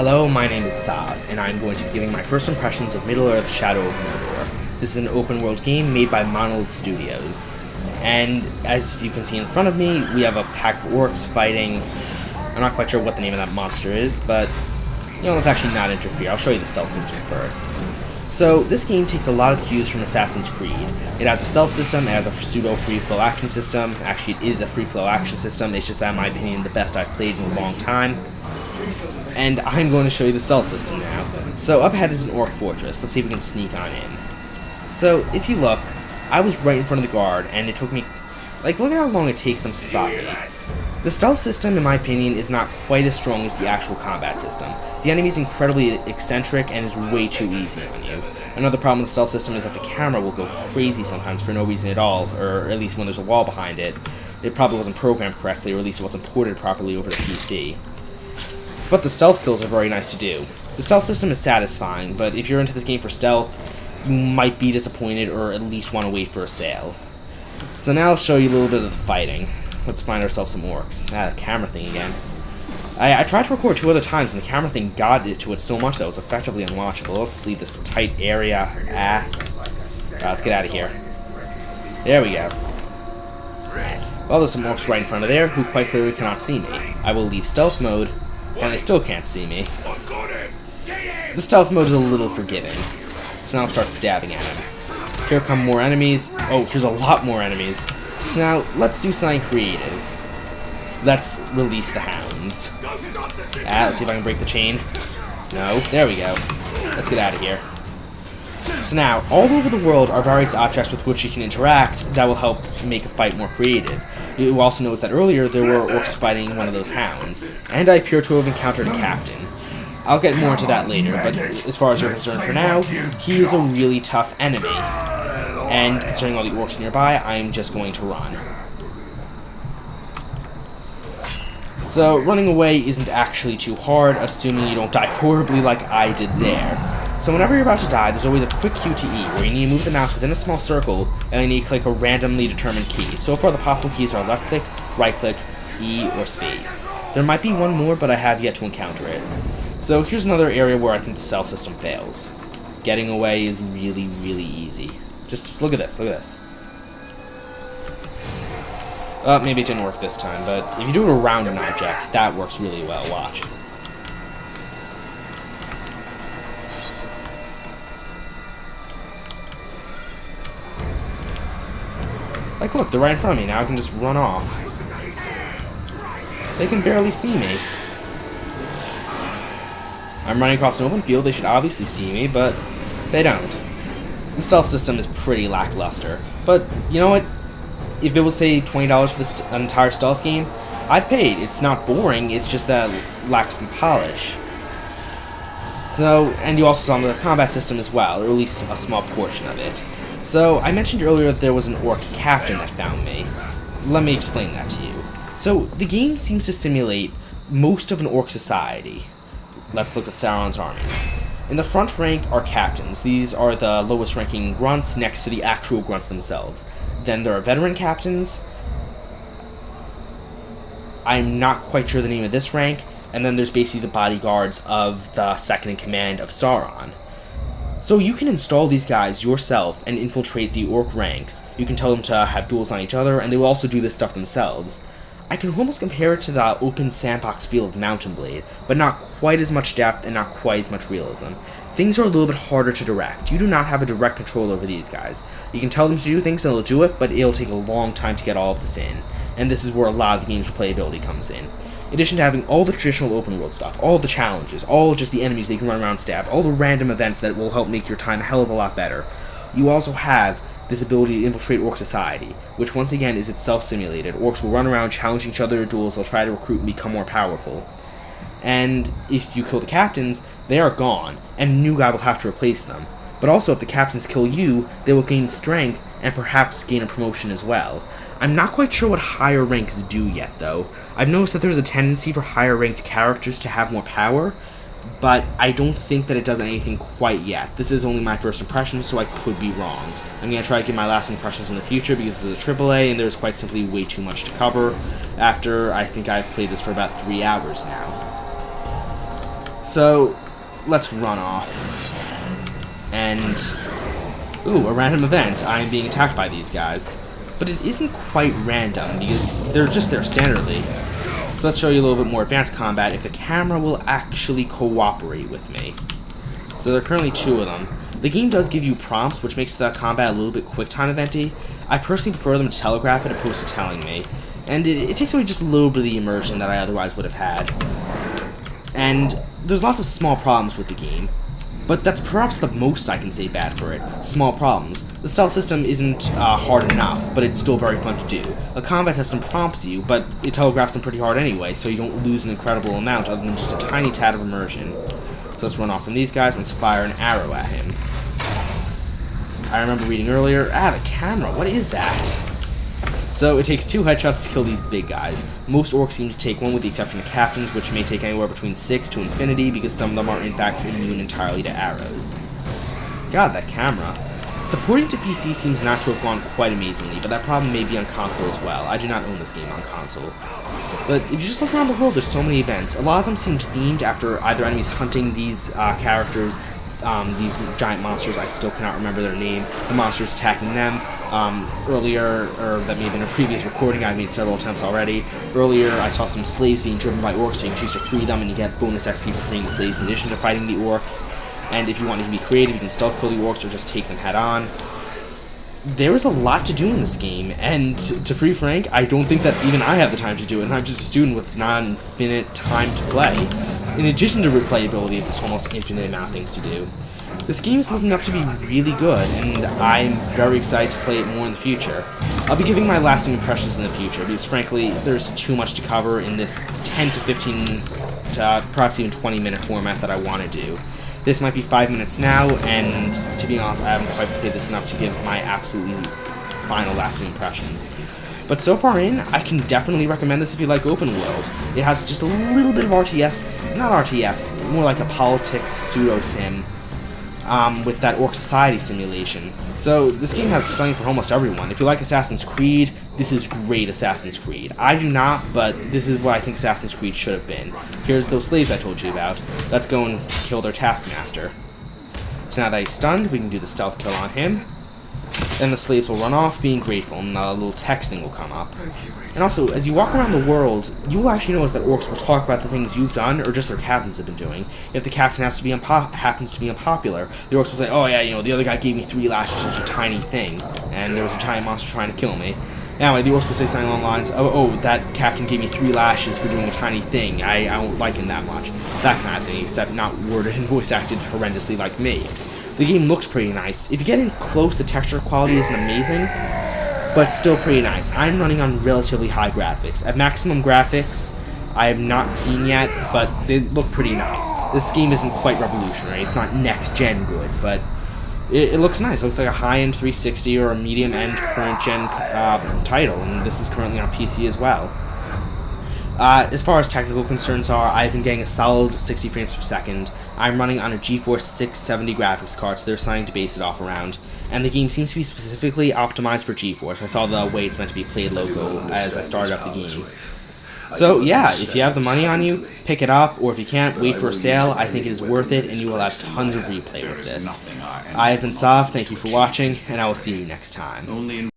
Hello, my name is Sav, and I'm going to be giving my first impressions of Middle-earth: Shadow of Mordor. This is an open-world game made by Monolith Studios. And as you can see in front of me, we have a pack of orcs fighting. I'm not quite sure what the name of that monster is, but let's actually not interfere. I'll show you the stealth system first. So, this game takes a lot of cues from Assassin's Creed. It has a stealth system, it has a pseudo free-flow action system. Actually, it is a free-flow action system, it's just that, in my opinion, the best I've played in a long time. And I'm going to show you the stealth system now. So, up ahead is an orc fortress. Let's see if we can sneak on in. So, if you look, I was right in front of the guard, and it took me... look at how long it takes them to spot me. The stealth system, in my opinion, is not quite as strong as the actual combat system. The enemy is incredibly eccentric and is way too easy on you. Another problem with the stealth system is that the camera will go crazy sometimes for no reason at all, or at least when there's a wall behind it. It probably wasn't programmed correctly, or at least it wasn't ported properly over the PC. But the stealth kills are very nice to do. The stealth system is satisfying, but if you're into this game for stealth, you might be disappointed or at least want to wait for a sale. So now I'll show you a little bit of the fighting. Let's find ourselves some orcs. The camera thing again. I tried to record 2 other times, and the camera thing got it to it so much that it was effectively unwatchable. Let's leave this tight area. Let's get out of here. There we go. Well, there's some orcs right in front of there who quite clearly cannot see me. I will leave stealth mode, and they still can't see me. The stealth mode is a little forgiving. So now I'll start stabbing at him. Here come more enemies. Oh, here's a lot more enemies. So now, let's do something creative. Let's release the hounds. Let's see if I can break the chain. No, there we go. Let's get out of here. So now, all over the world are various objects with which you can interact that will help make a fight more creative. You also notice that earlier there were orcs fighting one of those hounds, and I appear to have encountered a captain. I'll get more into that later, but as far as you're concerned for now, he is a really tough enemy. And considering all the orcs nearby, I'm just going to run. So, running away isn't actually too hard, assuming you don't die horribly like I did there. So whenever you're about to die, there's always a quick cue to E, where you need to move the mouse within a small circle, and then you click a randomly determined key. So far the possible keys are left click, right click, E, or space. There might be one more, but I have yet to encounter it. So here's another area where I think the stealth system fails. Getting away is really, really easy. Just look at this, look at this. Maybe it didn't work this time, but if you do it around an object, that works really well. Watch. Look, they're right in front of me. Now I can just run off. They can barely see me. I'm running across an open field. They should obviously see me, but they don't. The stealth system is pretty lackluster, but you know what? If it was, say, $20 for this entire stealth game, I'd pay it. It's not boring, it's just that it lacks some polish. So, and you also saw the combat system as well, or at least a small portion of it. So, I mentioned earlier that there was an orc captain that found me. Let me explain that to you. So, the game seems to simulate most of an orc society. Let's look at Sauron's armies. In the front rank are captains. These are the lowest ranking grunts next to the actual grunts themselves. Then there are veteran captains. I'm not quite sure the name of this rank. And then there's basically the bodyguards of the second in command of Sauron. So you can install these guys yourself and infiltrate the orc ranks. You can tell them to have duels on each other, and they will also do this stuff themselves. I can almost compare it to the open sandbox feel of Mountain Blade, but not quite as much depth and not quite as much realism. Things are a little bit harder to direct. You do not have a direct control over these guys. You can tell them to do things and they'll do it, but it'll take a long time to get all of this in. And this is where a lot of the game's replayability comes in. In addition to having all the traditional open world stuff, all the challenges, all just the enemies that you can run around and stab, all the random events that will help make your time a hell of a lot better, you also have this ability to infiltrate orc society, which once again is itself simulated. Orcs will run around challenging each other in duels, they'll try to recruit and become more powerful. And if you kill the captains, they are gone, and a new guy will have to replace them. But also if the captains kill you, they will gain strength and perhaps gain a promotion as well. I'm not quite sure what higher ranks do yet though. I've noticed that there's a tendency for higher ranked characters to have more power, but I don't think that it does anything quite yet. This is only my first impression, so I could be wrong. I'm going to try to give my last impressions in the future because this is a AAA and there's quite simply way too much to cover after I think I've played this for about 3 hours now. So, let's run off. And, ooh, a random event. I am being attacked by these guys. But it isn't quite random, because they're just there standardly. So let's show you a little bit more advanced combat if the camera will actually cooperate with me. So there are currently 2 of them. The game does give you prompts, which makes the combat a little bit quick-time eventy. I personally prefer them to telegraph it opposed to telling me. And it takes away just a little bit of the immersion that I otherwise would have had. And there's lots of small problems with the game. But that's perhaps the most I can say bad for it. Small problems. The stealth system isn't hard enough, but it's still very fun to do. The combat system prompts you, but it telegraphs them pretty hard anyway, so you don't lose an incredible amount other than just a tiny tad of immersion. So let's run off from these guys and let's fire an arrow at him. I remember reading earlier, the camera, what is that? So it takes 2 headshots to kill these big guys. Most orcs seem to take 1 with the exception of captains, which may take anywhere between 6 to infinity because some of them are in fact immune entirely to arrows. God, that camera. The porting to PC seems not to have gone quite amazingly, but that problem may be on console as well. I do not own this game on console. But if you just look around the world, there's so many events. A lot of them seem themed after either enemies hunting these characters, these giant monsters, I still cannot remember their name, the monsters attacking them. Earlier, or that may have been a previous recording, I made several attempts already. Earlier, I saw some slaves being driven by orcs, so you can choose to free them, and you get bonus XP for freeing the slaves in addition to fighting the orcs. And if you want to be creative, you can stealth kill the orcs or just take them head on. There is a lot to do in this game, and to be frank, I don't think that even I have the time to do it, and I'm just a student with non-infinite time to play. In addition to replayability, there's almost infinite amount of things to do. This game is looking up to be really good, and I'm very excited to play it more in the future. I'll be giving my lasting impressions in the future, because frankly, there's too much to cover in this 10 to 15 to perhaps even 20-minute format that I want to do. This might be 5 minutes now, and to be honest, I haven't quite played this enough to give my absolutely final lasting impressions. But so far in, I can definitely recommend this if you like open world. It has just a little bit of RTS, not RTS, more like a politics pseudo-sim, with that orc society simulation. So this game has something for almost everyone. If you like Assassin's Creed, this is great Assassin's Creed. I do not, but this is what I think Assassin's Creed should have been. Here's those slaves I told you about. Let's go and kill their taskmaster. So now that he's stunned, we can do the stealth kill on him. Then the slaves will run off, being grateful, and a little text thing will come up. And also, as you walk around the world, you will actually notice that orcs will talk about the things you've done, or just their captains have been doing. If the captain happens to be unpopular, the orcs will say, oh yeah, you know, the other guy gave me 3 lashes for such a tiny thing, and there was a giant monster trying to kill me. Anyway, the orcs will say something along the lines, oh, that captain gave me 3 lashes for doing a tiny thing, I don't like him that much. That kind of thing, except not worded and voice acted horrendously like me. The game looks pretty nice. If you get in close, the texture quality isn't amazing, but it's still pretty nice. I'm running on relatively high graphics. At maximum graphics, I have not seen yet, but they look pretty nice. This game isn't quite revolutionary. It's not next-gen good, but it looks nice. It looks like a high-end 360 or a medium-end current-gen title, and this is currently on PC as well. As far as technical concerns are, I've been getting a solid 60 frames per second. I'm running on a GeForce 670 graphics card, so they're starting to base it off around. And the game seems to be specifically optimized for GeForce. I saw the way it's meant to be played logo as I started up the game. So yeah, if you have the money on you, pick it up, or if you can't, wait for a sale. I think it is worth it, and you will have tons of replay with this. I have been Sav, thank you for watching, and I will see you next time.